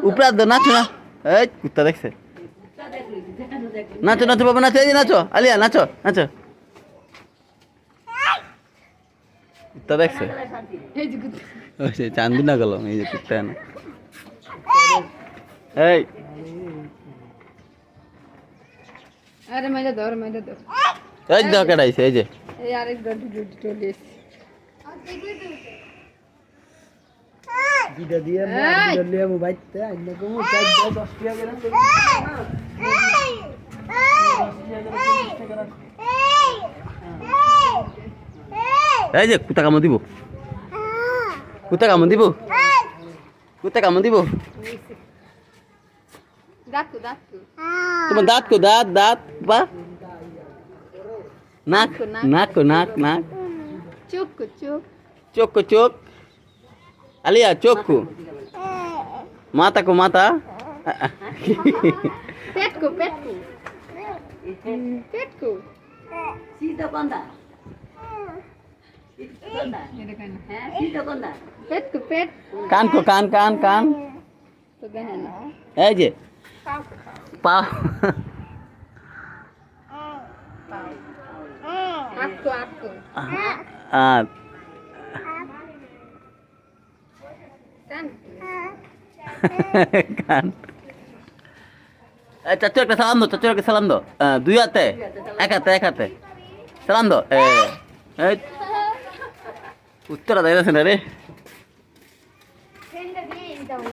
উপরে দো নাচো না এই কুত্তা দেখছে নাচো নাচো বাবা নাচো এই যে নাচো আলিয়া নাচো নাচো কুত্তা দেখছে ওই যে চান্দু না গেল এই যে কুত্তা না এই আরে মাইরা দাও এই দাও কেডাইছে এই যে এই আরেক দড় চলে এসে দিদা দিয়ে দিলে মোবাইলতে আইনা কো 4 10 টাকা গেলাম এই যে কুত্তা কামড় দিব কুত্তা কামড় দিব কুত্তা কামড় দিব দাঁত তোমার দাঁত কো দাঁত দাঁত বা নাক নাক নাক নাক চোখ চোখ কো চোখ আলিয়া চোখ কো মাথা কো মাথা পেট কো सीधा बंदा পেট কান কো কান কান কান তো দেখেন এই যে পা হাত কো আর কান চাচু একটা সালাম দো চাচু একটা সালাম দো দুই হাতে এক হাতে সালাম দো এই উত্তরা দেয় না রে